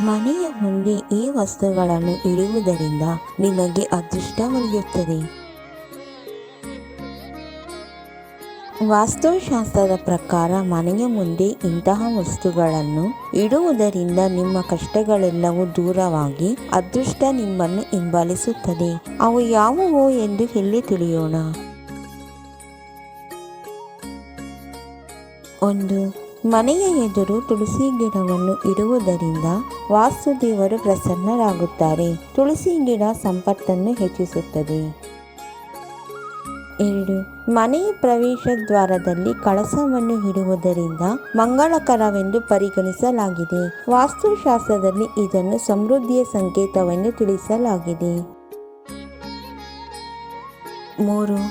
ಮನೆಯ ಮುಂದೆ ಈ ವಸ್ತುಗಳನ್ನು ಇಡುವುದರಿಂದ ನಿಮಗೆ ಅದೃಷ್ಟ ಒಲಿಯುತ್ತದೆ. ವಾಸ್ತುಶಾಸ್ತ್ರದ ಪ್ರಕಾರ ಮನೆಯ ಮುಂದೆ ಇಂತಹ ವಸ್ತುಗಳನ್ನು ಇಡುವುದರಿಂದ ನಿಮ್ಮ ಕಷ್ಟಗಳೆಲ್ಲವೂ ದೂರವಾಗಿ ಅದೃಷ್ಟ ನಿಮ್ಮನ್ನು ಹಿಂಬಾಲಿಸುತ್ತದೆ. ಅವು ಯಾವುವು ಎಂದು ಇಲ್ಲಿ ತಿಳಿಯೋಣ. 1. ಮನೆಯ ಎದುರು ತುಳಸಿ ಗಿಡವನ್ನು ಇಡುವುದರಿಂದ ವಾಸ್ತುದೇವರು ಪ್ರಸನ್ನರಾಗುತ್ತಾರೆ. ತುಳಸಿ ಗಿಡ ಸಂಪತ್ತನ್ನು ಹೆಚ್ಚಿಸುತ್ತದೆ. 2. ಮನೆಯ ಪ್ರವೇಶ ದ್ವಾರದಲ್ಲಿ ಕಳಸವನ್ನು ಇಡುವುದರಿಂದ ಮಂಗಳಕರವೆಂದು ಪರಿಗಣಿಸಲಾಗಿದೆ. ವಾಸ್ತುಶಾಸ್ತ್ರದಲ್ಲಿ ಇದನ್ನು ಸಮೃದ್ಧಿಯ ಸಂಕೇತವೆಂದು ತಿಳಿಸಲಾಗಿದೆ. 3.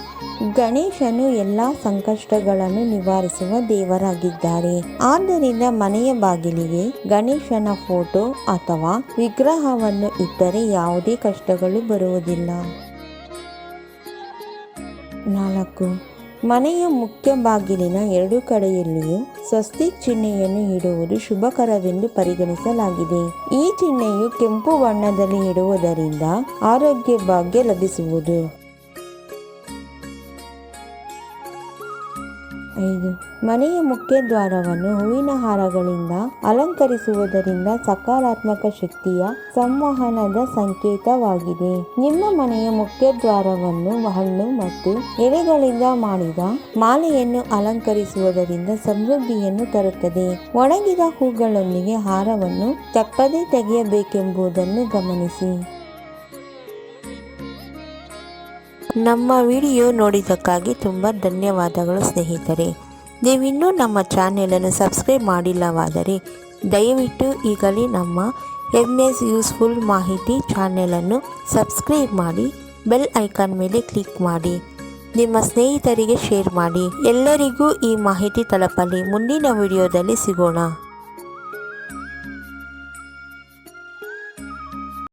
ಗಣೇಶನು ಎಲ್ಲ ಸಂಕಷ್ಟಗಳನ್ನು ನಿವಾರಿಸುವ ದೇವರಾಗಿದ್ದಾರೆ. ಆದ್ದರಿಂದ ಮನೆಯ ಬಾಗಿಲಿಗೆ ಗಣೇಶನ ಫೋಟೋ ಅಥವಾ ವಿಗ್ರಹವನ್ನು ಇಟ್ಟರೆ ಯಾವುದೇ ಕಷ್ಟಗಳು ಬರುವುದಿಲ್ಲ. 4. ಮನೆಯ ಮುಖ್ಯ ಬಾಗಿಲಿನ ಎರಡು ಕಡೆಯಲ್ಲಿಯೂ ಸ್ವಸ್ತಿಕ್ ಚಿಹ್ನೆಯನ್ನು ಇಡುವುದು ಶುಭಕರವೆಂದು ಪರಿಗಣಿಸಲಾಗಿದೆ. ಈ ಚಿಹ್ನೆಯು ಕೆಂಪು ಬಣ್ಣದಲ್ಲಿ ಇಡುವುದರಿಂದ ಆರೋಗ್ಯ ಭಾಗ್ಯ ಲಭಿಸುವುದು. 5. ಮನೆಯ ಮುಖ್ಯ ದ್ವಾರವನ್ನು ಹೂವಿನ ಹಾರಗಳಿಂದ ಅಲಂಕರಿಸುವುದರಿಂದ ಸಕಾರಾತ್ಮಕ ಶಕ್ತಿಯ ಸಂವಹನದ ಸಂಕೇತವಾಗಿದೆ. ನಿಮ್ಮ ಮನೆಯ ಮುಖ್ಯ ದ್ವಾರವನ್ನು ಹಣ್ಣು ಮತ್ತು ಎಲೆಗಳಿಂದ ಮಾಡಿದ ಮಾಲೆಯನ್ನು ಅಲಂಕರಿಸುವುದರಿಂದ ಸಮೃದ್ಧಿಯನ್ನು ತರುತ್ತದೆ. ಒಣಗಿದ ಹೂಗಳೊಂದಿಗೆ ಹಾರವನ್ನು ತಪ್ಪದೇ ತೆಗೆಯಬೇಕೆಂಬುದನ್ನು ಗಮನಿಸಿ. ನಮ್ಮ ವಿಡಿಯೋ ನೋಡಿದ್ದಕ್ಕಾಗಿ ತುಂಬ ಧನ್ಯವಾದಗಳು ಸ್ನೇಹಿತರೆ. ನೀವಿನ್ನೂ ನಮ್ಮ ಚಾನೆಲನ್ನು ಸಬ್ಸ್ಕ್ರೈಬ್ ಮಾಡಿಲ್ಲವಾದರೆ ದಯವಿಟ್ಟು ಈಗಲೇ ನಮ್ಮ MS ಯೂಸ್ಫುಲ್ ಮಾಹಿತಿ ಚಾನೆಲನ್ನು ಸಬ್ಸ್ಕ್ರೈಬ್ ಮಾಡಿ, ಬೆಲ್ ಐಕಾನ್ ಮೇಲೆ ಕ್ಲಿಕ್ ಮಾಡಿ, ನಿಮ್ಮ ಸ್ನೇಹಿತರಿಗೆ ಶೇರ್ ಮಾಡಿ. ಎಲ್ಲರಿಗೂ ಈ ಮಾಹಿತಿ ತಲುಪಲಿ. ಮುಂದಿನ ವಿಡಿಯೋದಲ್ಲಿ ಸಿಗೋಣ.